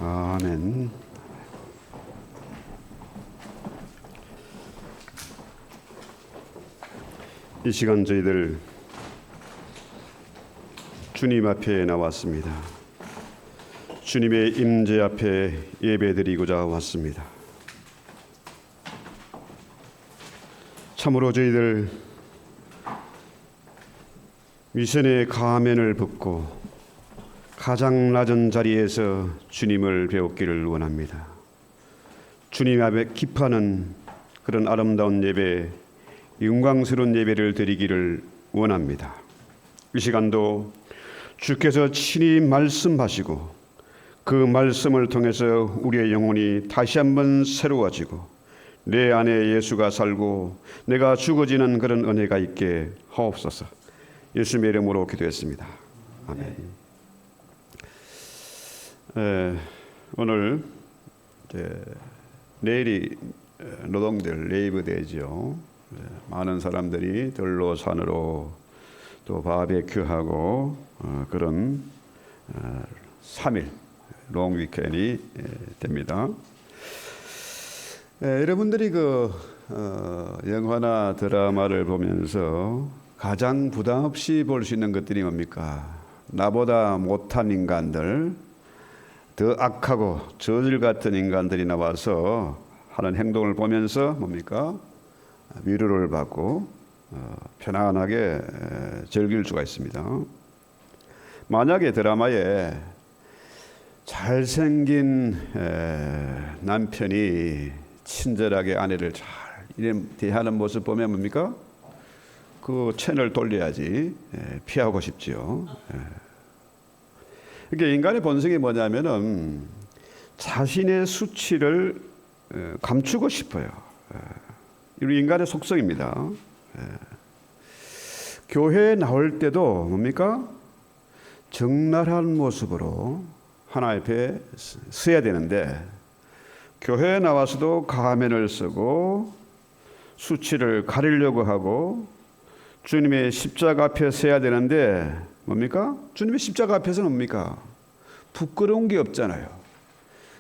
아멘. 이 시간 저희들 주님 앞에 나왔습니다. 주님의 임재 앞에 예배드리고자 왔습니다. 참으로 저희들 위선의 가면을 벗고 가장 낮은 자리에서 주님을 배웠기를 원합니다. 주님 앞에 기뻐하는 그런 아름다운 예배, 영광스러운 예배를 드리기를 원합니다. 이 시간도 주께서 친히 말씀하시고 그 말씀을 통해서 우리의 영혼이 다시 한번 새로워지고 내 안에 예수가 살고 내가 죽어지는 그런 은혜가 있게 하옵소서. 예수님의 이름으로 기도했습니다. 아멘. 오늘 내일이 노동절 레이브데이죠. 많은 사람들이 들로 산으로 또 바베큐하고 그런 3일 롱 위켄이 됩니다. 여러분들이 영화나 드라마를 보면서 가장 부담 없이 볼 수 있는 것들이 뭡니까? 나보다 못한 인간들, 더 악하고 저질 같은 인간들이 나와서 하는 행동을 보면서 뭡니까? 위로를 받고 편안하게 즐길 수가 있습니다. 만약에 드라마에 잘생긴 남편이 친절하게 아내를 잘 대하는 모습 보면 뭡니까? 그 채널 돌려야지 피하고 싶지요. 그러니까 인간의 본성이 뭐냐면은 자신의 수치를 감추고 싶어요. 우리 인간의 속성입니다. 교회에 나올 때도 뭡니까? 적나라한 모습으로 하나 앞에 서야 되는데 교회에 나와서도 가면을 쓰고 수치를 가리려고 하고 주님의 십자가 앞에 서야 되는데 뭡니까? 주님의 십자가 앞에서는 뭡니까? 부끄러운 게 없잖아요.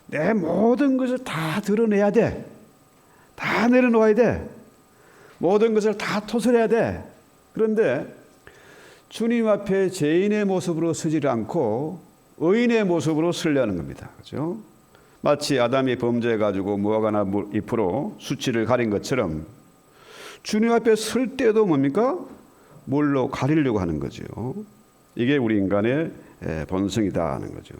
내 모든 것을 다 드러내야 돼. 다 내려놓아야 돼. 모든 것을 다 토설해야 돼. 그런데 주님 앞에 죄인의 모습으로 서지를 않고 의인의 모습으로 서려는 겁니다. 그렇죠? 마치 아담이 범죄해가지고 무화과나 잎으로 수치를 가린 것처럼 주님 앞에 설 때도 뭡니까? 뭘로 가리려고 하는 거죠. 이게 우리 인간의 본성이다 하는 거죠.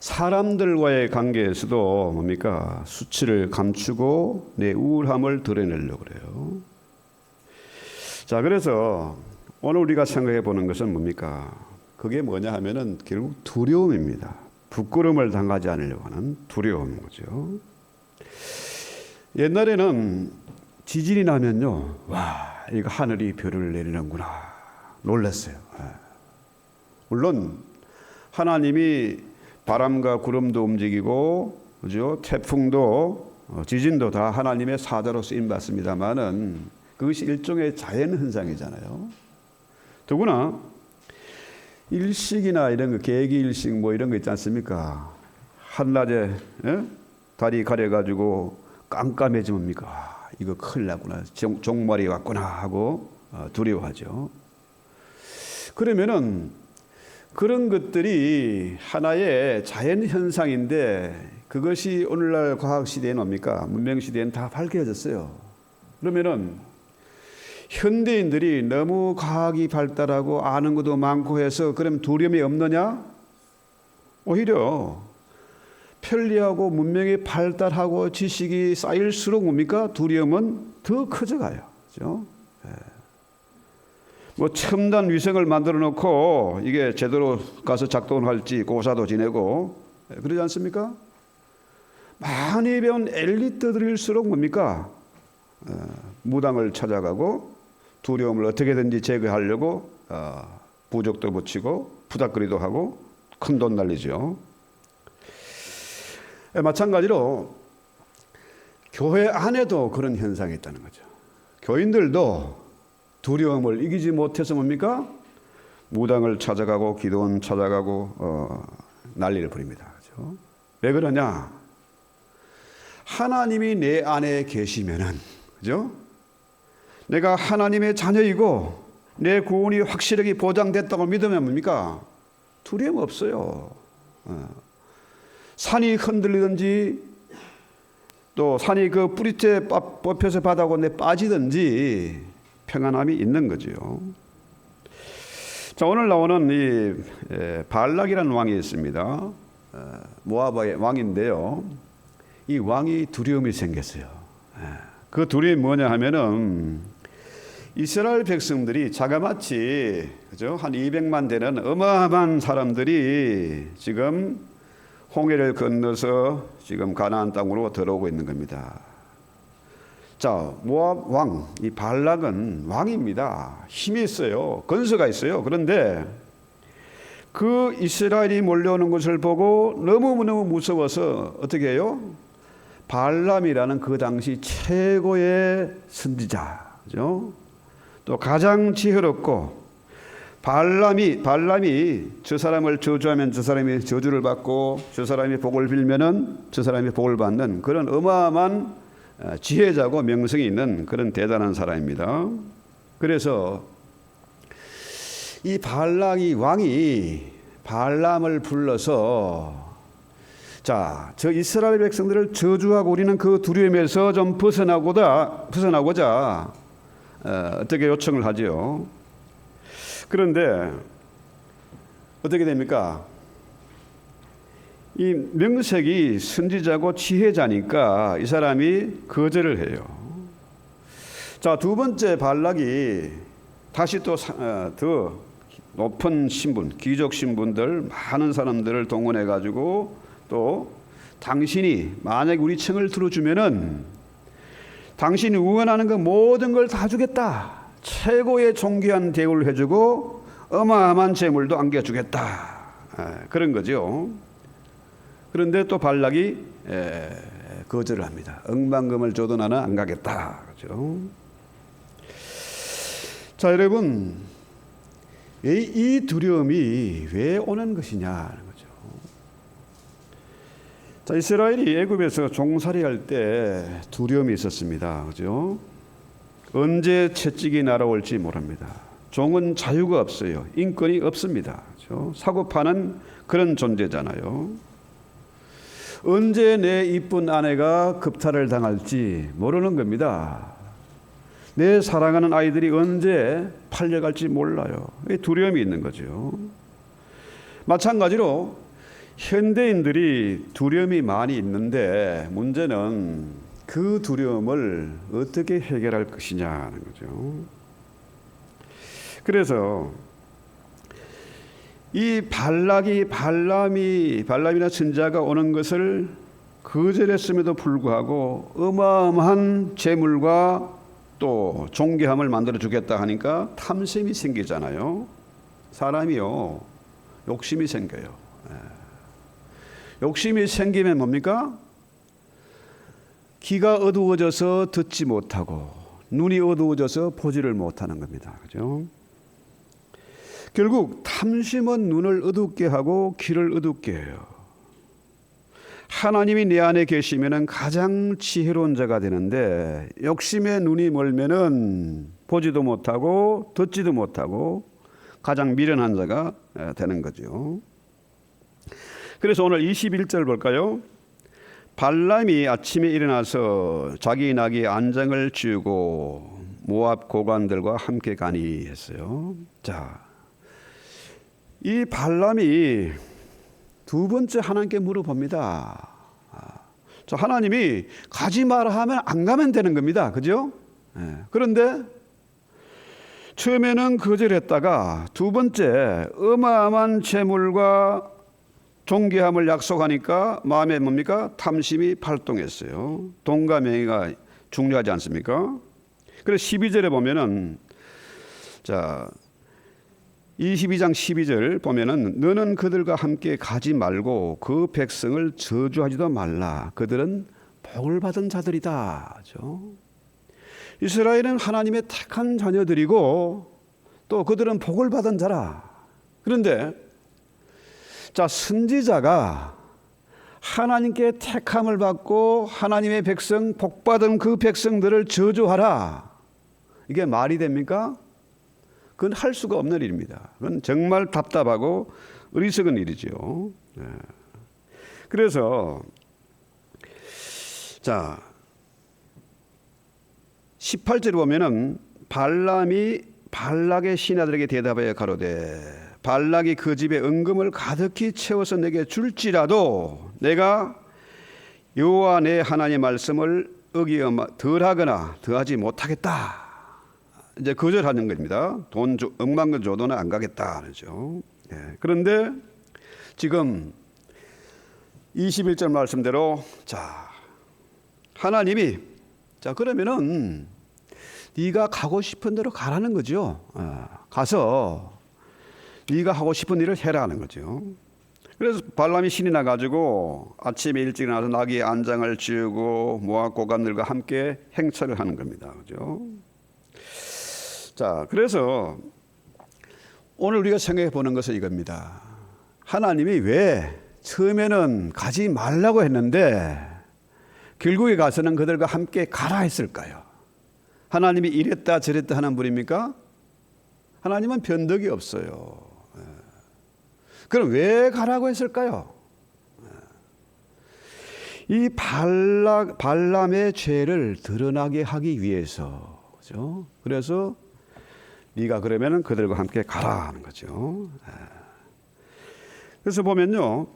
사람들과의 관계에서도 뭡니까? 수치를 감추고 내 우울함을 드러내려고 그래요. 자, 그래서 오늘 우리가 생각해 보는 것은 뭡니까? 그게 뭐냐 하면은 결국 두려움입니다. 부끄러움을 당하지 않으려고 하는 두려움인 거죠. 옛날에는 지진이 나면요, 와, 이거 하늘이 별을 내리는구나 놀랐어요. 물론 하나님이 바람과 구름도 움직이고, 그죠? 태풍도 지진도 다 하나님의 사자로 쓰임 받습니다만은 그것이 일종의 자연 현상이잖아요. 더구나 일식이나 이런 거, 계기일식 뭐 이런 거 있지 않습니까? 한낮에 다리 가려가지고 깜깜해지면 이거 큰일 났구나, 종말이 왔구나 하고 두려워하죠. 그러면은 그런 것들이 하나의 자연 현상인데 그것이 오늘날 과학 시대에 뭡니까? 문명 시대에는 다 밝혀졌어요. 그러면은 현대인들이 너무 과학이 발달하고 아는 것도 많고 해서 그럼 두려움이 없느냐? 오히려 편리하고 문명이 발달하고 지식이 쌓일수록 뭡니까? 두려움은 더 커져가요. 그렇죠? 뭐 첨단 위성을 만들어 놓고 이게 제대로 가서 작동을 할지 고사도 지내고 그러지 않습니까? 많이 배운 엘리트들일수록 뭡니까? 무당을 찾아가고 두려움을 어떻게든지 제거하려고 부적도 붙이고 부닥거리도 하고 큰 돈 날리죠. 마찬가지로 교회 안에도 그런 현상이 있다는 거죠. 교인들도 두려움을 이기지 못해서 뭡니까? 무당을 찾아가고 기도원 찾아가고 난리를 부립니다. 그렇죠? 왜 그러냐? 하나님이 내 안에 계시면은, 그죠? 내가 하나님의 자녀이고 내 구원이 확실하게 보장됐다고 믿으면 뭡니까? 두려움 없어요. 산이 흔들리든지 또 산이 그 뿌리째 뽑혀서 바다가운데 빠지든지 평안함이 있는 거죠. 자, 오늘 나오는 이 발락이라는 왕이 있습니다. 모압의 왕인데요. 이 왕이 두려움이 생겼어요. 그 두려움이 뭐냐 하면은 이스라엘 백성들이 자그마치, 그죠? 한 200만 되는 어마어마한 사람들이 지금 홍해를 건너서 지금 가나안 땅으로 들어오고 있는 겁니다. 자, 모압 왕, 이 발락은 왕입니다. 힘이 있어요. 건서가 있어요. 그런데 그 이스라엘이 몰려오는 것을 보고 너무너무 무서워서 어떻게 해요? 발람이라는 그 당시 최고의 선지자, 그죠? 또 가장 지혜롭고 발람이 저 사람을 저주하면 저 사람이 저주를 받고 저 사람이 복을 빌면은 저 사람이 복을 받는 그런 어마어마한 지혜자고 명성이 있는 그런 대단한 사람입니다. 그래서 이 발락이 왕이 발람을 불러서 자, 저 이스라엘 백성들을 저주하고 우리는 그 두려움에서 좀 벗어나고자 어떻게 요청을 하지요. 그런데 어떻게 됩니까? 이 명색이 선지자고 지혜자니까 이 사람이 거절을 해요. 자, 두 번째 발락이 다시 또 더 높은 신분, 귀족 신분들 많은 사람들을 동원해 가지고 또 당신이 만약 우리 청을 들어주면은 당신이 원하는 그 모든 걸 다 주겠다. 최고의 존귀한 대우를 해주고 어마어마한 재물도 안겨주겠다. 그런 거죠. 그런데 또 발락이 거절을 합니다. 억만금을 줘도 나는 안 가겠다. 그렇죠? 자, 여러분, 이 두려움이 왜 오는 것이냐는 거죠. 자, 이스라엘이 애굽에서 종살이할 때 두려움이 있었습니다. 그죠? 언제 채찍이 날아올지 모릅니다. 종은 자유가 없어요. 인권이 없습니다. 그렇죠? 사고 파는 그런 존재잖아요. 언제 내 이쁜 아내가 급탈을 당할지 모르는 겁니다. 내 사랑하는 아이들이 언제 팔려갈지 몰라요. 두려움이 있는 거죠. 마찬가지로 현대인들이 두려움이 많이 있는데 문제는 그 두려움을 어떻게 해결할 것이냐는 거죠. 그래서 이 발람이나 선지자가 오는 것을 거절했음에도 불구하고 어마어마한 재물과 또 존귀함을 만들어 주겠다 하니까 탐심이 생기잖아요. 사람이요, 욕심이 생겨요. 욕심이 생기면 뭡니까? 귀가 어두워져서 듣지 못하고 눈이 어두워져서 보지를 못하는 겁니다. 그죠? 결국 탐심은 눈을 어둡게 하고 귀를 어둡게 해요. 하나님이 내 안에 계시면은 가장 지혜로운 자가 되는데 욕심에 눈이 멀면은 보지도 못하고 듣지도 못하고 가장 미련한 자가 되는 거죠. 그래서 오늘 21절 볼까요? 발람이 아침에 일어나서 자기 나귀 안장을 쥐고 모압 고관들과 함께 가니 했어요. 자, 이 발람이 두 번째 하나님께 물어봅니다. 자, 하나님이 가지 마라 하면 안 가면 되는 겁니다. 그죠? 그런데 처음에는 거절했다가 두 번째 어마어마한 재물과 존귀함을 약속하니까 마음에 뭡니까? 탐심이 발동했어요. 돈과 명예가 중요하지 않습니까? 그래서 12절에 보면은 자 22장 12절 보면은 너는 그들과 함께 가지 말고 그 백성을 저주하지도 말라. 그들은 복을 받은 자들이다. 그렇죠? 이스라엘은 하나님의 택한 자녀들이고 또 그들은 복을 받은 자라. 그런데 자, 선지자가 하나님께 택함을 받고 하나님의 백성, 복받은 그 백성들을 저주하라. 이게 말이 됩니까? 그건 할 수가 없는 일입니다. 그건 정말 답답하고 어리석은 일이죠. 그래서 자, 18절에 보면은 발람이 발락의 신하들에게 대답하여 가로되 발락이 그 집에 은금을 가득히 채워서 내게 줄지라도 내가 여호와 내 하나님의 말씀을 어기어 덜하거나 더하지 못하겠다. 이제 거절하는 겁니다. 돈 억만건 줘도는 안 가겠다 그러죠. 그런데 지금 21절 말씀대로 자, 하나님이 자, 그러면은 네가 가고 싶은 대로 가라는 거죠. 가서 네가 하고 싶은 일을 해라는 거죠. 그래서 발람이 신이 나가지고 아침에 일찍 나와서 나귀의 안장을 지우고 모압 고관들과 함께 행차를 하는 겁니다. 그죠? 자, 그래서 오늘 우리가 생각해 보는 것은 이겁니다. 하나님이 왜 처음에는 가지 말라고 했는데 결국에 가서는 그들과 함께 가라 했을까요? 하나님이 이랬다 저랬다 하는 분입니까? 하나님은 변덕이 없어요. 그럼 왜 가라고 했을까요? 이 발람의 죄를 드러나게 하기 위해서, 그죠? 그래서 네가 그러면은 그들과 함께 가라 하는 거죠. 그래서 보면요,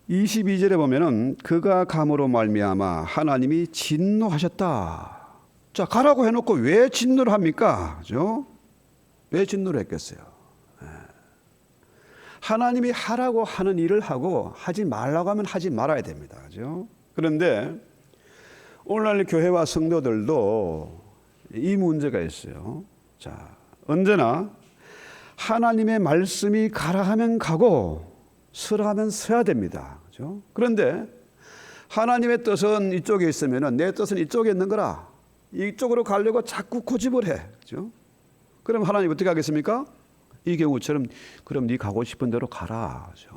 22절에 보면은 그가 감으로 말미암아 하나님이 진노하셨다. 자, 가라고 해놓고 왜 진노를 합니까? 그죠? 왜 진노를 했겠어요? 하나님이 하라고 하는 일을 하고 하지 말라고 하면 하지 말아야 됩니다. 그죠? 그런데 오늘날 교회와 성도들도 이 문제가 있어요. 자, 언제나 하나님의 말씀이 가라 하면 가고 서라 하면 서야 됩니다. 그죠? 그런데 하나님의 뜻은 이쪽에 있으면 내 뜻은 이쪽에 있는 거라. 이쪽으로 가려고 자꾸 고집을 해. 그죠? 그럼 하나님 어떻게 하겠습니까? 이 경우처럼 그럼 네 가고 싶은 대로 가라. 그죠?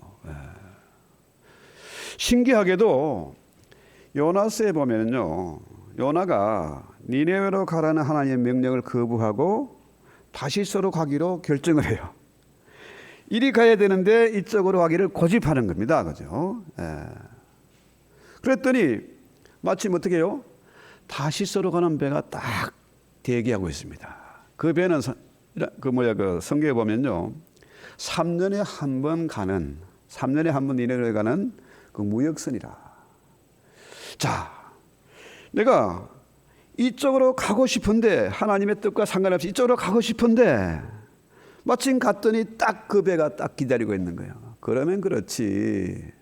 신기하게도 요나서에 보면요, 요나가 니네웨로 가라는 하나님의 명령을 거부하고 다시서로 가기로 결정을 해요. 이리 가야 되는데 이쪽으로 가기를 고집하는 겁니다. 그죠? 그랬더니 마침 어떻게 해요? 다시서로 가는 배가 딱 대기하고 있습니다. 그 배는 그 성경에 보면요, 3년에 한 번 가는, 3년에 한 번 니네웨로 가는 그 무역선이라. 자, 내가 이쪽으로 가고 싶은데 하나님의 뜻과 상관없이 이쪽으로 가고 싶은데 마침 갔더니 딱 그 배가 딱 기다리고 있는 거예요. 그러면 그렇지.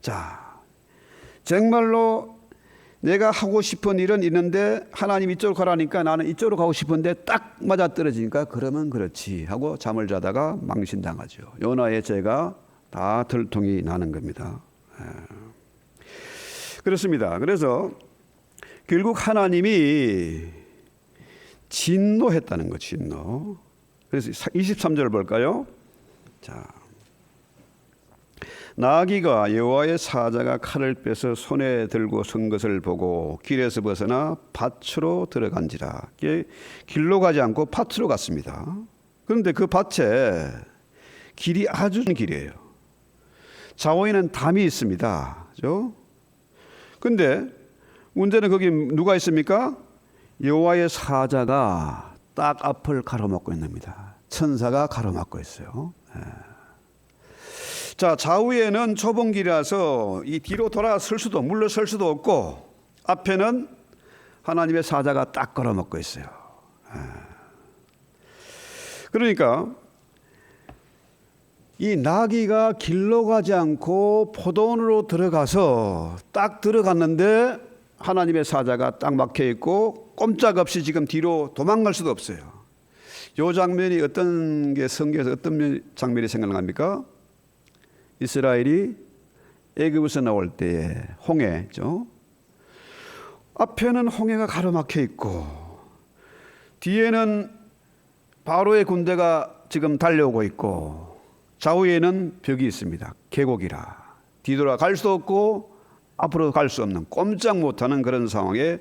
자, 정말로 내가 하고 싶은 일은 있는데 하나님 이쪽으로 가라니까 나는 이쪽으로 가고 싶은데 딱 맞아떨어지니까 그러면 그렇지 하고 잠을 자다가 망신당하죠. 요나의 죄가 다 들통이 나는 겁니다. 그렇습니다. 그래서 결국 하나님이 진노했다는 거, 진노. 그래서 23절 볼까요? 자, 나귀가 여호와의 사자가 칼을 빼서 손에 들고 선 것을 보고 길에서 벗어나 밭으로 들어간지라. 길로 가지 않고 밭으로 갔습니다. 그런데 그 밭에 길이 아주 긴 길이에요. 좌우에는 담이 있습니다. 그죠? 근데 문제는 거기 누가 있습니까? 여호와의 사자가 딱 앞을 가로막고 있는 겁니다. 천사가 가로막고 있어요. 자, 좌우에는 좁은 길이라서 이 뒤로 돌아설 수도 물러설 수도 없고 앞에는 하나님의 사자가 딱 걸어먹고 있어요. 그러니까 이 나귀가 길로 가지 않고 포도원으로 들어가서 딱 들어갔는데 하나님의 사자가 딱 막혀 있고 꼼짝없이 지금 뒤로 도망갈 수도 없어요. 이 장면이 어떤 게 성경에서 어떤 장면이 생각납니까? 이스라엘이 애굽에서 나올 때에 홍해죠. 앞에는 홍해가 가로막혀 있고 뒤에는 바로의 군대가 지금 달려오고 있고 좌우에는 벽이 있습니다. 계곡이라 뒤돌아갈 수도 없고 앞으로 갈 수 없는 꼼짝 못하는 그런 상황에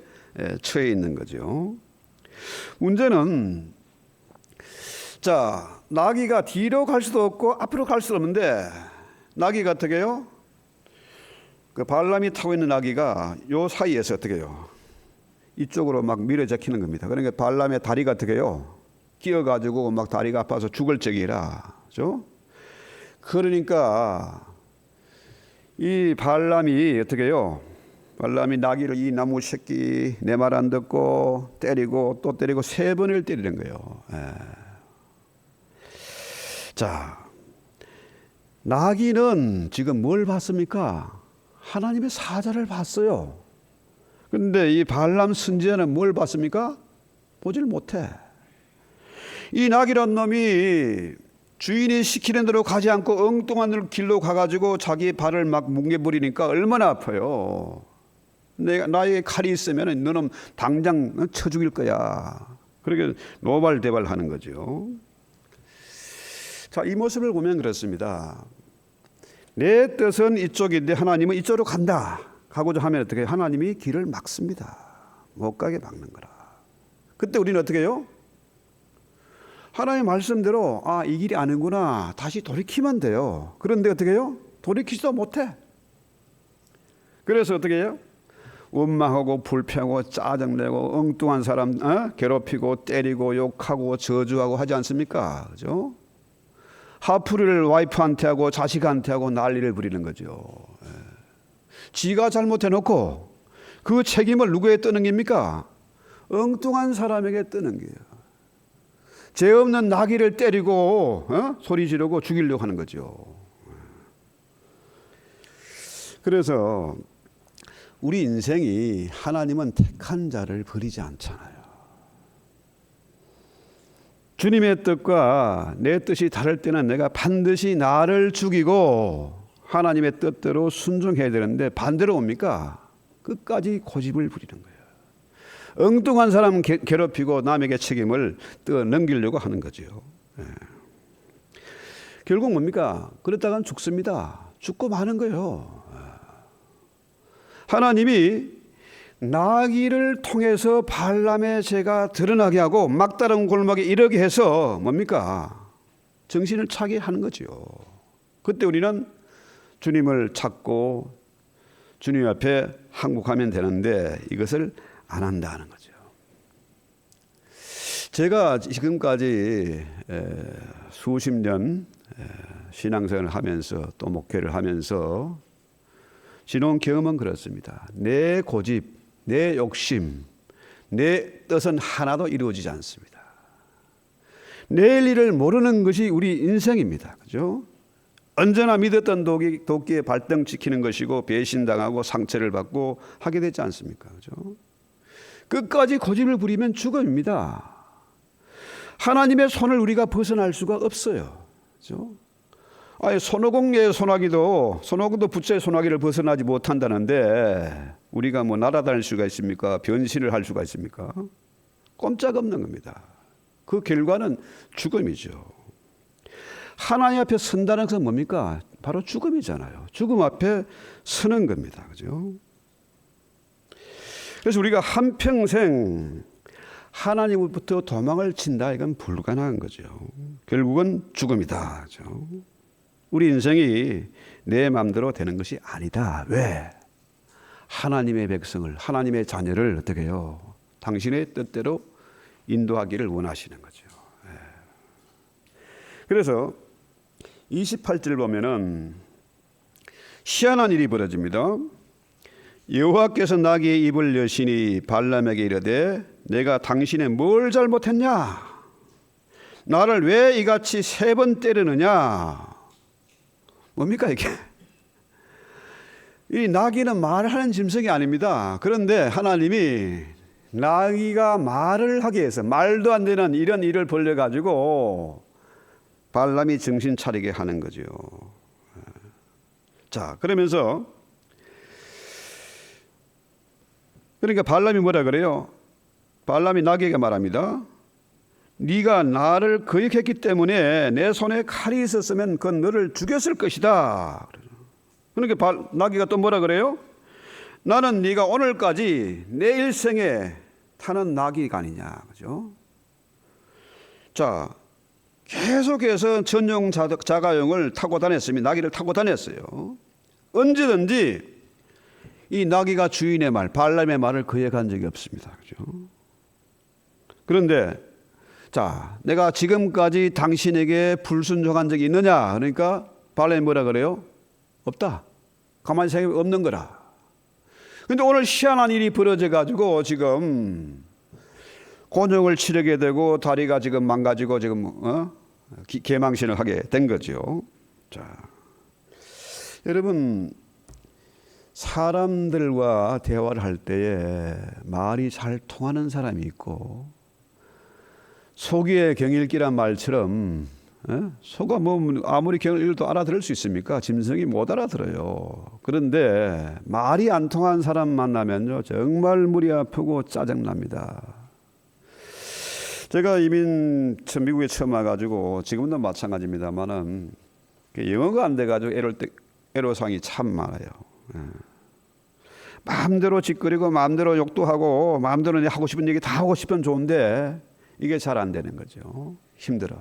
처해 있는 거죠. 문제는 자, 나귀가 뒤로 갈 수도 없고 앞으로 갈 수도 없는데 나귀가 어떻게 해요? 그 발람이 타고 있는 나귀가 요 사이에서 어떻게 해요? 이쪽으로 막 밀어 제키는 겁니다. 그러니까 발람의 다리가 어떻게 해요? 끼어가지고 막 다리가 아파서 죽을 적이라. 그죠? 그러니까 이 발람이 어떻게 해요? 발람이 나귀를 이 나무 새끼 내 말 안 듣고 때리고 또 때리고 3번을 때리는 거예요. 자, 나귀는 지금 뭘 봤습니까? 하나님의 사자를 봤어요. 그런데 이 발람 선지자는 뭘 봤습니까? 보질 못해. 이 나귀란 놈이 주인이 시키는 대로 가지 않고 엉뚱한 길로 가가지고 자기 발을 막 뭉개버리니까 얼마나 아파요. 나에게 칼이 있으면 너는 당장 쳐 죽일 거야. 그렇게 노발대발하는 거죠. 자, 이 모습을 보면 그렇습니다. 내 뜻은 이쪽인데 하나님은 이쪽으로 간다 가고자 하면 어떻게 해요? 하나님이 길을 막습니다. 못 가게 막는 거라. 그때 우리는 어떻게 해요? 하나님의 말씀대로 이 길이 아니구나 다시 돌이키면 돼요. 그런데 어떻게 해요? 돌이키지도 못해. 그래서 어떻게 해요? 원망하고 불평하고 짜증내고 엉뚱한 사람 괴롭히고 때리고 욕하고 저주하고 하지 않습니까? 그죠? 화풀이를 와이프한테 하고 자식한테 하고 난리를 부리는 거죠. 지가 잘못해놓고 그 책임을 누구에 떠는 겁니까? 엉뚱한 사람에게 떠는 거예요. 죄 없는 나귀를 때리고 소리 지르고 죽이려고 하는 거죠. 그래서 우리 인생이 하나님은 택한 자를 버리지 않잖아요. 주님의 뜻과 내 뜻이 다를 때는 내가 반드시 나를 죽이고 하나님의 뜻대로 순종해야 되는데 반대로 옵니까? 끝까지 고집을 부리는 거예요. 엉뚱한 사람 괴롭히고 남에게 책임을 넘기려고 하는 거죠. 결국 뭡니까? 그러다간 죽습니다. 죽고 마는 거예요. 하나님이 나귀를 통해서 발람의 죄가 드러나게 하고 막다른 골목에 이르게 해서 뭡니까? 정신을 차게 하는 거죠. 그때 우리는 주님을 찾고 주님 앞에 항복하면 되는데 이것을 안 한다는 거죠. 제가 지금까지 수십 년 신앙생활을 하면서 또 목회를 하면서 지나온 경험은 그렇습니다. 내 고집, 내 욕심, 내 뜻은 하나도 이루어지지 않습니다. 내일 일을 모르는 것이 우리 인생입니다. 그죠? 언제나 믿었던 도끼에 발등 찍히는 것이고 배신당하고 상처를 받고 하게 되지 않습니까? 그죠? 끝까지 고집을 부리면 죽음입니다. 하나님의 손을 우리가 벗어날 수가 없어요. 그죠? 손오공의 소나기도 부처의 소나기를 벗어나지 못한다는데 우리가 뭐 날아다닐 수가 있습니까? 변신을 할 수가 있습니까? 꼼짝없는 겁니다. 그 결과는 죽음이죠. 하나님 앞에 선다는 것은 뭡니까? 바로 죽음이잖아요. 죽음 앞에 서는 겁니다. 그죠? 그래서 우리가 한평생 하나님으로부터 도망을 친다. 이건 불가능한 거죠. 결국은 죽음이다. 그죠? 우리 인생이 내 마음대로 되는 것이 아니다. 왜? 하나님의 백성을, 하나님의 자녀를 어떻게 해요? 당신의 뜻대로 인도하기를 원하시는 거죠. 그래서 28절 보면은 희한한 일이 벌어집니다. 여호와께서 나귀의 입을 여시니 발람에게 이르되 내가 당신의 뭘 잘못했냐? 나를 왜 이같이 3번 때리느냐? 뭡니까 이게? 이 나귀는 말하는 짐승이 아닙니다. 그런데 하나님이 나귀가 말을 하게 해서 말도 안 되는 이런 일을 벌려가지고 발람이 정신 차리게 하는 거죠. 자, 그러면서 그러니까 발람이 뭐라 그래요? 발람이 나귀에게 말합니다. 네가 나를 거역했기 때문에 내 손에 칼이 있었으면 그건 너를 죽였을 것이다. 그러니까 나귀가 또 뭐라 그래요? 나는 네가 오늘까지 내 일생에 타는 나귀가 아니냐, 그죠? 자, 계속해서 전용 자가용을 타고 다녔습니다. 나귀를 타고 다녔어요. 언제든지 이 나귀가 주인의 말, 발람의 말을 거역한 적이 없습니다. 그죠? 그런데 자, 내가 지금까지 당신에게 불순종한 적이 있느냐? 그러니까 발람이 뭐라 그래요? 없다. 가만히 생각해 없는 거라. 근데 오늘 희한한 일이 벌어져 가지고 지금 곤욕을 치르게 되고 다리가 지금 망가지고 지금 개망신을 하게 된 거죠. 자, 여러분 사람들과 대화를 할 때에 말이 잘 통하는 사람이 있고 속의 경일기란 말처럼 소가 뭐 아무리 경을 읽어도 알아들을 수 있습니까? 짐승이 못 알아들어요. 그런데 말이 안 통한 사람 만나면요 정말 물이 아프고 짜증납니다. 제가 이민 미국에 처음 와가지고 지금도 마찬가지입니다만은 영어가 안 돼가지고 애로사항이 참 많아요. 마음대로 짓거리고 마음대로 욕도 하고 마음대로 하고 싶은 얘기 다 하고 싶으면 좋은데 이게 잘 안 되는 거죠. 힘들어.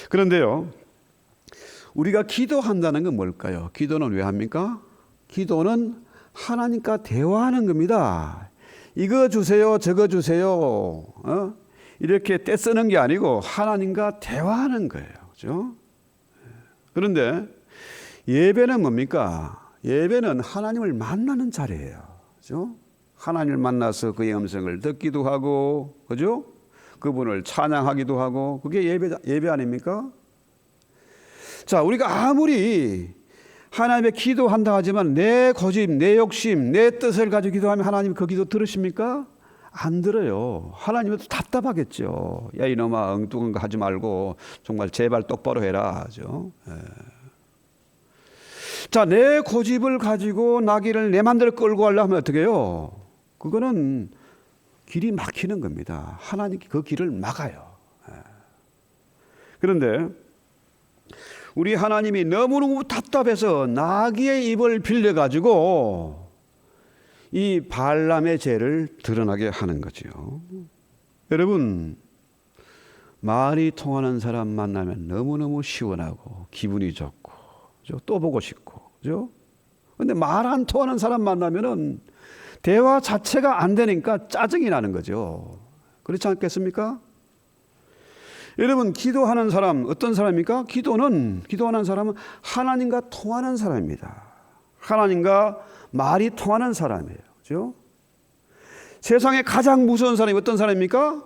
그런데요, 우리가 기도한다는 건 뭘까요? 기도는 왜 합니까? 기도는 하나님과 대화하는 겁니다. 이거 주세요, 저거 주세요. 이렇게 떼쓰는 게 아니고 하나님과 대화하는 거예요. 그죠? 그런데 예배는 뭡니까? 예배는 하나님을 만나는 자리예요. 그죠? 하나님을 만나서 그의 음성을 듣기도 하고, 그죠? 그분을 찬양하기도 하고, 그게 예배 아닙니까? 자, 우리가 아무리 하나님의 기도한다 하지만 내 고집, 내 욕심, 내 뜻을 가지고 기도하면 하나님 그 기도 들으십니까? 안 들어요. 하나님은 답답하겠죠. 야, 이놈아, 엉뚱한 거 하지 말고 정말 제발 똑바로 해라. 하죠. 자, 내 고집을 가지고 나귀를 내 맘대로 끌고 가려면 어떻게 해요? 그거는 길이 막히는 겁니다. 하나님이 그 길을 막아요. 그런데 우리 하나님이 너무너무 답답해서 나귀의 입을 빌려가지고 이 발람의 죄를 드러나게 하는 거죠. 여러분, 말이 통하는 사람 만나면 너무너무 시원하고 기분이 좋고 또 보고 싶고, 그죠? 근데 말 안 통하는 사람 만나면은 대화 자체가 안 되니까 짜증이 나는 거죠. 그렇지 않겠습니까? 여러분, 기도하는 사람 어떤 사람입니까? 기도하는 사람은 하나님과 통하는 사람입니다. 하나님과 말이 통하는 사람이에요. 그죠? 세상에 가장 무서운 사람이 어떤 사람입니까?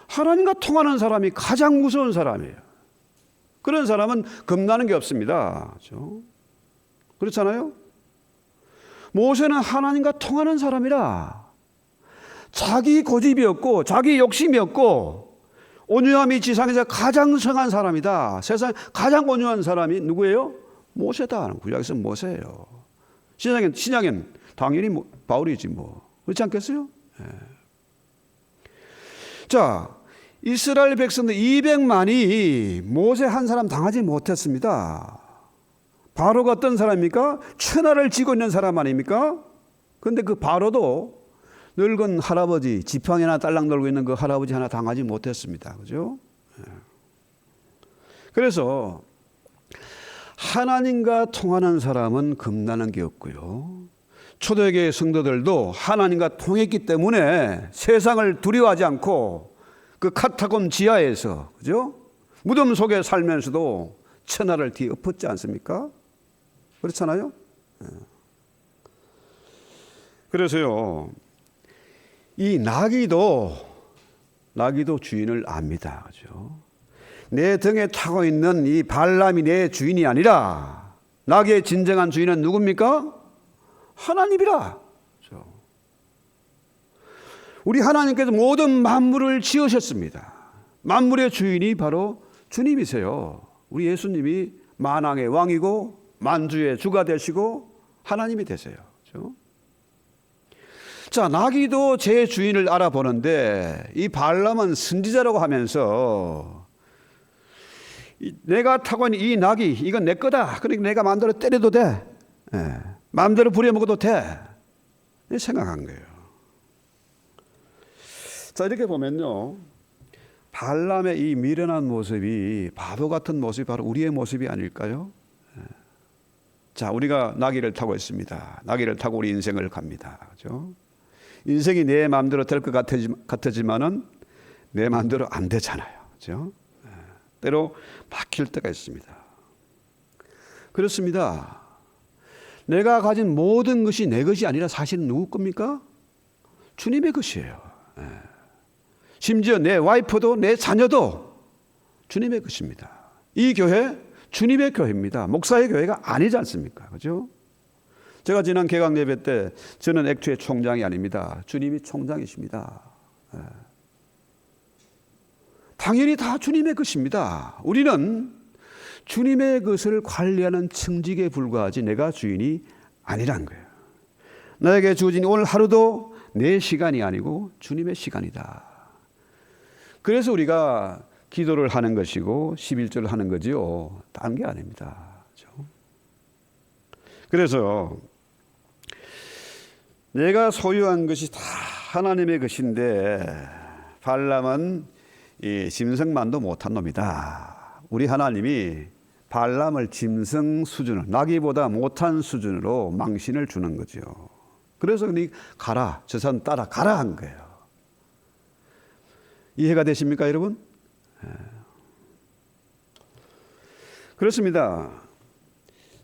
하나님과 통하는 사람이 가장 무서운 사람이에요. 그런 사람은 겁나는 게 없습니다. 그렇죠? 그렇잖아요? 모세는 하나님과 통하는 사람이라 자기 고집이 없고 자기 욕심이 없고 온유함이 지상에서 가장 성한 사람이다. 세상에 가장 온유한 사람이 누구예요? 모세다. 구약에서 모세예요. 신약엔 당연히 바울이지 뭐. 그렇지 않겠어요? 네. 자, 이스라엘 백성들 200만이 모세 한 사람 당하지 못했습니다. 바로가 어떤 사람입니까? 천하를 쥐고 있는 사람 아닙니까? 그런데 그 바로도 늙은 할아버지, 지팡이나 딸랑 들고 있는 그 할아버지 하나 당하지 못했습니다. 그죠? 그래서 하나님과 통하는 사람은 겁나는 게 없고요. 초대교회 성도들도 하나님과 통했기 때문에 세상을 두려워하지 않고 그 카타콤 지하에서, 그죠? 무덤 속에 살면서도 천하를 뒤에 엎었지 않습니까? 그렇잖아요? 그래서요, 이 나귀도 주인을 압니다. 그죠? 내 등에 타고 있는 이 발람이 내 주인이 아니라 나귀의 진정한 주인은 누굽니까? 하나님이라. 그죠? 우리 하나님께서 모든 만물을 지으셨습니다. 만물의 주인이 바로 주님이세요. 우리 예수님이 만왕의 왕이고 만주의 주가 되시고 하나님이 되세요. 그렇죠? 자, 나귀도 제 주인을 알아보는데 이 발람은 선지자라고 하면서 내가 타고 있는 이 낙이 이건 내 거다. 그러니까 내가 마음대로 때려도 돼. 마음대로 부려먹어도 돼. 생각한 거예요. 자, 이렇게 보면요, 발람의 이 미련한 모습이, 바보 같은 모습이 바로 우리의 모습이 아닐까요? 자, 우리가 나귀를 타고 있습니다. 나귀를 타고 우리 인생을 갑니다. 그렇죠? 인생이 내 마음대로 될 것 같지만은 내 마음대로 안 되잖아요. 그렇죠? 때로 막힐 때가 있습니다. 그렇습니다. 내가 가진 모든 것이 내 것이 아니라 사실은 누구 겁니까? 주님의 것이에요. 심지어 내 와이프도 내 자녀도 주님의 것입니다. 이 교회 주님의 교회입니다. 목사의 교회가 아니지 않습니까? 그죠? 제가 지난 개강 예배 때 저는 액트의 총장이 아닙니다. 주님이 총장이십니다. 당연히 다 주님의 것입니다. 우리는 주님의 것을 관리하는 청직에 불과하지 내가 주인이 아니란 거예요. 나에게 주어진 오늘 하루도 내 시간이 아니고 주님의 시간이다. 그래서 우리가 기도를 하는 것이고 11절을 하는 거지요. 다른 게 아닙니다. 그래서 내가 소유한 것이 다 하나님의 것인데 발람은 이 짐승만도 못한 놈이다. 우리 하나님이 발람을 짐승 수준으로, 나귀보다 못한 수준으로 망신을 주는 거죠. 그래서 네 가라, 저 사람 따라 가라 한 거예요. 이해가 되십니까, 여러분? 그렇습니다.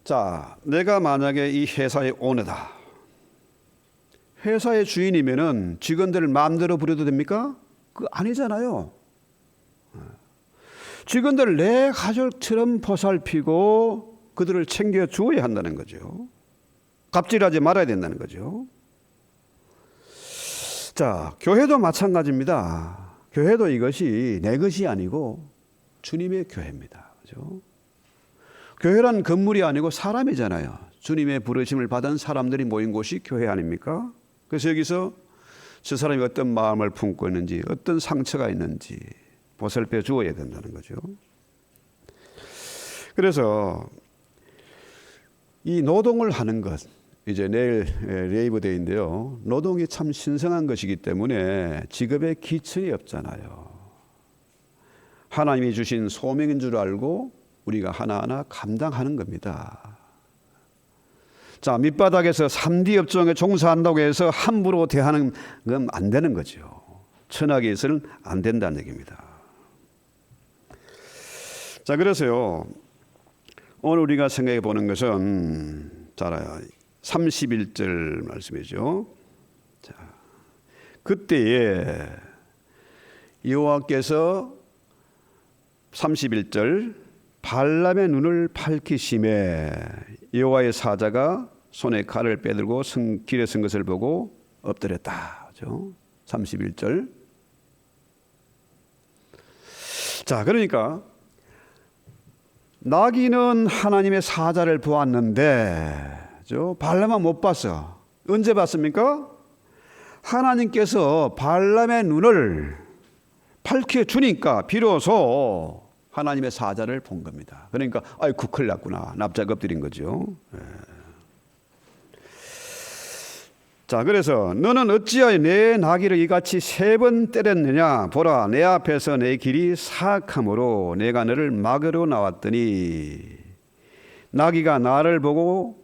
자, 내가 만약에 이 회사의 오너다. 회사의 주인이면은 직원들을 마음대로 부려도 됩니까? 그거 아니잖아요. 직원들을 내 가족처럼 보살피고 그들을 챙겨 주어야 한다는 거죠. 갑질하지 말아야 된다는 거죠. 자, 교회도 마찬가지입니다. 교회도 이것이 내 것이 아니고 주님의 교회입니다. 그죠? 교회란 건물이 아니고 사람이잖아요. 주님의 부르심을 받은 사람들이 모인 곳이 교회 아닙니까? 그래서 여기서 저 사람이 어떤 마음을 품고 있는지, 어떤 상처가 있는지 보살펴 주어야 된다는 거죠. 그래서 이 노동을 하는 것, 이제 내일 레이버데이인데요. 노동이 참 신성한 것이기 때문에 직업에 기천이 없잖아요. 하나님이 주신 소명인 줄 알고 우리가 하나하나 감당하는 겁니다. 자, 밑바닥에서 3D 업종에 종사한다고 해서 함부로 대하는 건 안 되는 거죠. 천하게 해서는 안 된다는 얘기입니다. 자, 그래서요, 오늘 우리가 생각해 보는 것은 자, 31절 말씀이죠. 자, 그때에 여호와께서 31절 발람의 눈을 밝히심에 여호와의 사자가 손에 칼을 빼들고 길에 선 것을 보고 엎드렸다. 그렇죠? 31절. 자, 그러니까 나귀는 하나님의 사자를 보았는데 발람은 못 봤어. 언제 봤습니까? 하나님께서 발람의 눈을 밝혀주니까 비로소 하나님의 사자를 본 겁니다. 그러니까 아이고 큰일 났구나. 납작 엎드린 거죠. 자, 그래서 너는 어찌하여 내 나귀를 이같이 3번 때렸느냐. 보라, 내 앞에서 내 길이 사악함으로 내가 너를 막으러 나왔더니 나귀가 나를 보고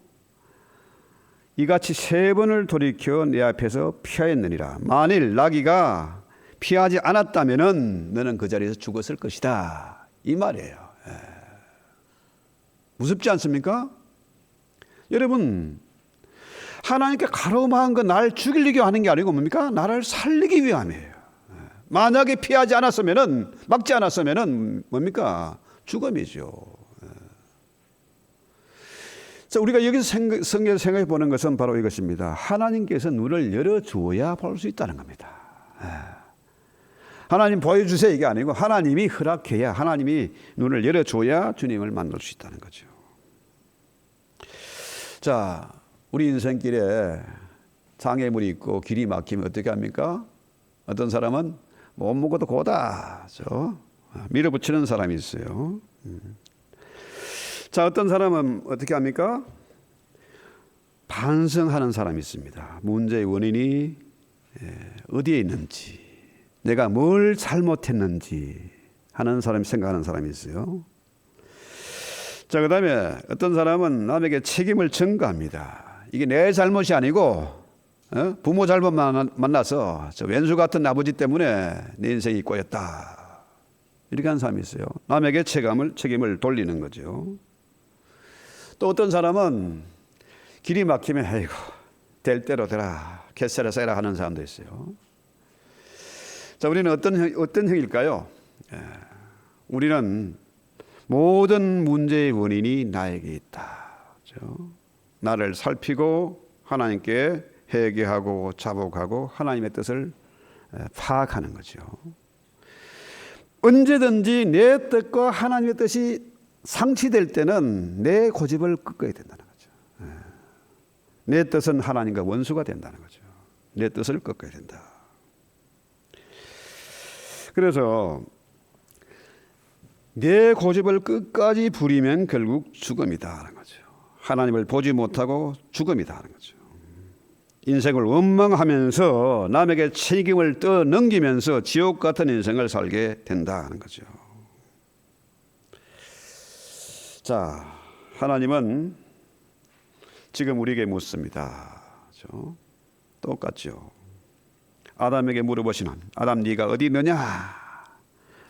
이같이 3번을 돌이켜 내 앞에서 피하였느니라. 만일 나귀가 피하지 않았다면은 너는 그 자리에서 죽었을 것이다. 이 말이에요. 무섭지 않습니까? 여러분, 하나님께 가로막은 건 나를 죽이려고 하는 게 아니고 뭡니까? 나를 살리기 위함이에요. 만약에 피하지 않았으면은, 막지 않았으면은 뭡니까? 죽음이죠. 자, 우리가 여기서 성경에서 생각해 보는 것은 바로 이것입니다. 하나님께서 눈을 열어주어야 볼 수 있다는 겁니다. 하나님 보여주세요 이게 아니고 하나님이 허락해야, 하나님이 눈을 열어줘야 주님을 만날 수 있다는 거죠. 자, 우리 인생길에 장애물이 있고 길이 막히면 어떻게 합니까? 어떤 사람은 못 먹어도 고다. 밀어붙이는 사람이 있어요. 자, 어떤 사람은 어떻게 합니까? 반성하는 사람이 있습니다. 문제의 원인이 어디에 있는지, 내가 뭘 잘못했는지 하는 사람이 생각하는 사람이 있어요. 자, 그 다음에 어떤 사람은 남에게 책임을 전가합니다. 이게 내 잘못이 아니고 부모 잘못 만나서 저 왼수 같은 아버지 때문에 내 인생이 꼬였다. 이렇게 하는 사람이 있어요. 남에게 책임을 돌리는 거죠. 또 어떤 사람은 길이 막히면 아이고 될 대로 되라 개세라 세라 하는 사람도 있어요. 자, 우리는 어떤 형일까요? 우리는 모든 문제의 원인이 나에게 있다. 그렇죠? 나를 살피고 하나님께 회개하고 자복하고 하나님의 뜻을 파악하는 거죠. 언제든지 내 뜻과 하나님의 뜻이 상치될 때는 내 고집을 꺾어야 된다는 거죠. 내 뜻은 하나님과 원수가 된다는 거죠. 내 뜻을 꺾어야 된다. 그래서 내 고집을 끝까지 부리면 결국 죽음이다 하는 거죠. 하나님을 보지 못하고 죽음이다 하는 거죠. 인생을 원망하면서 남에게 책임을 떠넘기면서 지옥 같은 인생을 살게 된다 하는 거죠. 자, 하나님은 지금 우리에게 묻습니다. 그렇죠? 똑같죠. 아담에게 물어보시는 아담 네가 어디 있느냐?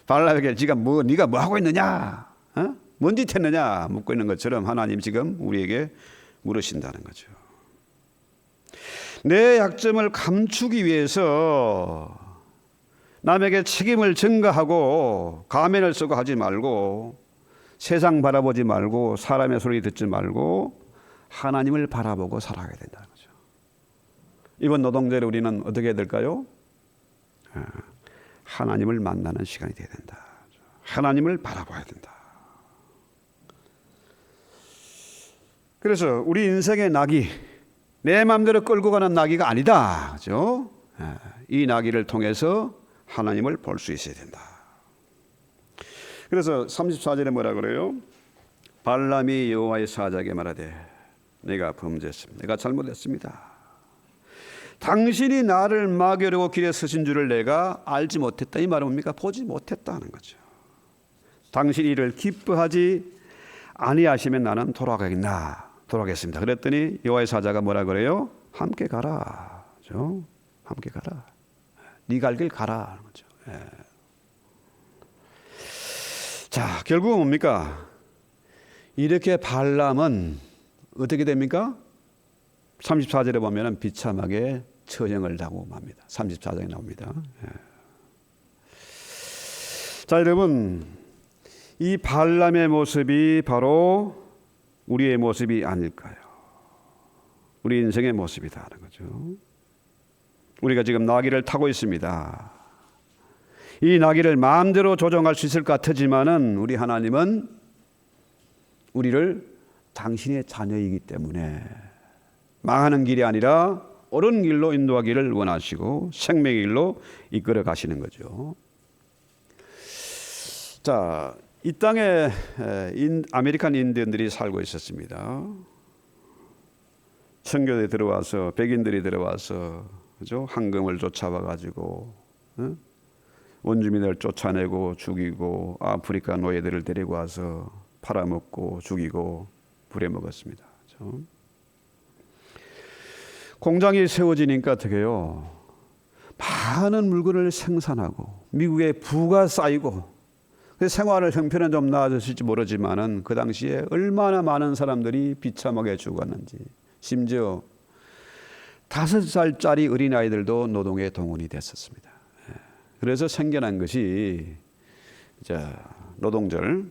발람에게 네가 뭐 하고 있느냐? 뭔 짓 했느냐? 묻고 있는 것처럼 하나님 지금 우리에게 물으신다는 거죠. 내 약점을 감추기 위해서 남에게 책임을 전가하고 가면을 쓰고 하지 말고 세상 바라보지 말고 사람의 소리 듣지 말고 하나님을 바라보고 살아가야 된다는 거죠. 이번 노동절에 우리는 어떻게 해야 될까요? 하나님을 만나는 시간이 되어야 된다. 하나님을 바라봐야 된다. 그래서 우리 인생의 낙이 내 마음대로 끌고 가는 낙이가 아니다. 그렇죠? 이 낙이를 통해서 하나님을 볼 수 있어야 된다. 그래서 34절에 뭐라 그래요? 발람이 여호와의 사자에게 말하되 내가 범죄했습니다. 내가 잘못했습니다. 당신이 나를 막으려고 길에 서신 줄을 내가 알지 못했다. 이 말은 뭡니까? 보지 못했다는 거죠. 당신이 이를 기뻐하지 아니하시면 나는 돌아가겠습니다. 그랬더니 여호와의 사자가 뭐라 그래요? 함께 가라. 그렇죠? 함께 가라. 네 갈 길 가라 하는 거죠. 자, 결국은 뭡니까? 이렇게 발람은 어떻게 됩니까? 34절에 보면 비참하게 처형을 당하고 맙니다. 34장에 나옵니다. 자, 여러분, 이 발람의 모습이 바로 우리의 모습이 아닐까요? 우리 인생의 모습이다 하는 거죠. 우리가 지금 나귀를 타고 있습니다. 이 나귀를 마음대로 조정할 수 있을 것 같지만은 우리 하나님은 우리를 당신의 자녀이기 때문에 망하는 길이 아니라 옳은 길로 인도하기를 원하시고 생명의 길로 이끌어 가시는 거죠. 자, 이 땅에 아메리칸 인디언들이 살고 있었습니다. 청교도에 들어와서 백인들이 들어와서 그죠? 황금을 쫓아와 가지고 원주민을 쫓아내고 죽이고 아프리카 노예들을 데리고 와서 팔아먹고 죽이고 부려먹었습니다. 그렇죠? 공장이 세워지니까 어떻게 해요? 많은 물건을 생산하고 미국에 부가 쌓이고 생활의 형편은 좀 나아졌을지 모르지만은 그 당시에 얼마나 많은 사람들이 비참하게 죽었는지, 심지어 5살짜리 어린아이들도 노동에 동원이 됐었습니다. 그래서 생겨난 것이 노동절,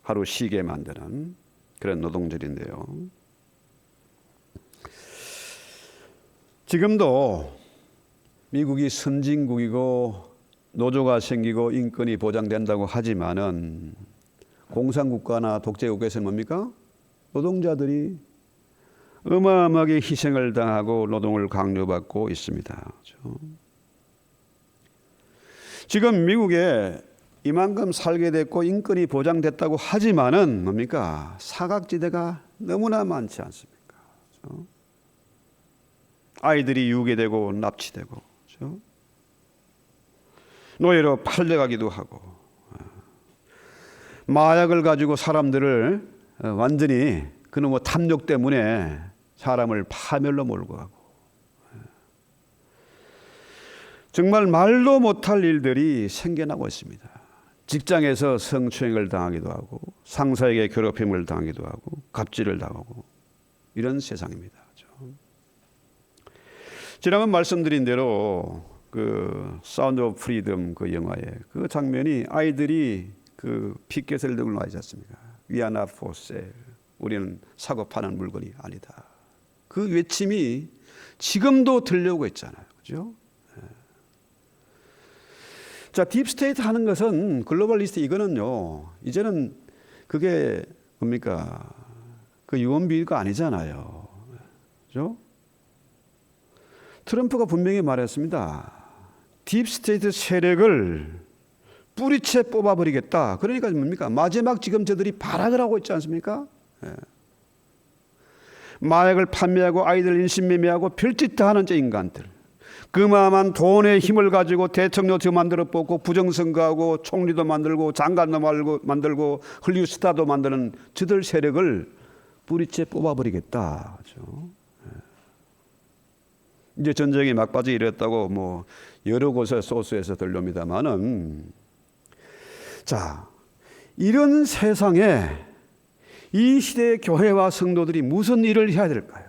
하루 쉬게 만드는 그런 노동절인데요. 지금도 미국이 선진국이고 노조가 생기고 인권이 보장된다고 하지만은 공산국가나 독재국가에서는 뭡니까? 노동자들이 어마어마하게 희생을 당하고 노동을 강요받고 있습니다. 그렇죠? 지금 미국에 이만큼 살게 됐고 인권이 보장됐다고 하지만은 뭡니까? 사각지대가 너무나 많지 않습니까? 그렇죠? 아이들이 유괴되고 납치되고, 그렇죠? 노예로 팔려가기도 하고, 마약을 가지고 사람들을 완전히 그놈의 탐욕 때문에 사람을 파멸로 몰고 가고, 정말 말도 못할 일들이 생겨나고 있습니다. 직장에서 성추행을 당하기도 하고, 상사에게 괴롭힘을 당하기도 하고, 갑질을 당하고, 이런 세상입니다. 지난번 말씀드린 대로 그 사운드 오브 프리덤 그 영화에 그 장면이 아이들이 그 피켓을 들고 나오지 않습니까? We are not for sale. 우리는 사고 파는 물건이 아니다. 그 외침이 지금도 들려오고 있잖아요. 그죠? 자, 딥스테이트 하는 것은 글로벌리스트 이거는요. 이제는 그게 뭡니까? 그 유언비가 아니잖아요. 그죠? 트럼프가 분명히 말했습니다. 딥스테이트 세력을 뿌리채 뽑아버리겠다. 그러니까 뭡니까? 마지막 지금 저들이 발악을 하고 있지 않습니까? 마약을 판매하고 아이들 인신매매하고 별짓 다 하는 저 인간들. 그마만 돈의 힘을 가지고 대통령도 만들어 뽑고 부정선거하고 총리도 만들고 장관도 만들고 헐리우드 스타도 만드는 저들 세력을 뿌리채 뽑아버리겠다. 그렇죠? 이제 전쟁이 막바지 이랬다고 뭐 여러 곳에 소스에서 들려옵니다만은, 자, 이런 세상에 이 시대의 교회와 성도들이 무슨 일을 해야 될까요?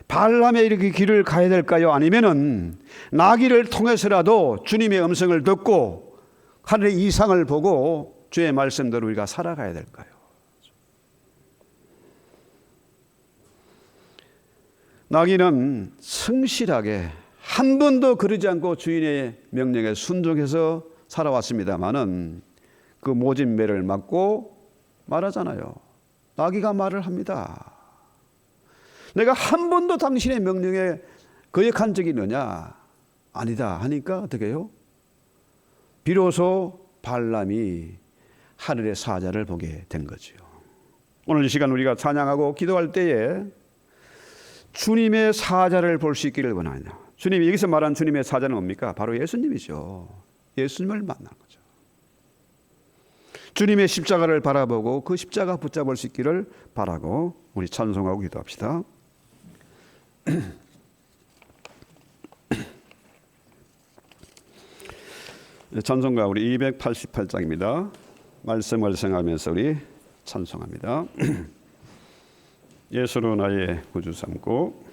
발람의 이렇게 길을 가야 될까요? 아니면은 나귀를 통해서라도 주님의 음성을 듣고 하늘의 이상을 보고 주의 말씀대로 우리가 살아가야 될까요? 나귀는 성실하게 한 번도 그러지 않고 주인의 명령에 순종해서 살아왔습니다마는 그 모진 매를 맞고 말하잖아요. 나귀가 말을 합니다. 내가 한 번도 당신의 명령에 거역한 적이 있느냐? 아니다 하니까 어떻게 해요? 비로소 발람이 하늘의 사자를 보게 된 거죠. 오늘 이 시간 우리가 찬양하고 기도할 때에 주님의 사자를 볼 수 있기를 원하냐. 주님이 여기서 말한 주님의 사자는 뭡니까? 바로 예수님이죠. 예수님을 만난 거죠. 주님의 십자가를 바라보고 그 십자가 붙잡을 수 있기를 바라고 우리 찬송하고 기도합시다. 찬송가 우리 288장입니다. 말씀을 생각하면서 우리 찬송합니다. 예수로 나의 구주 삼고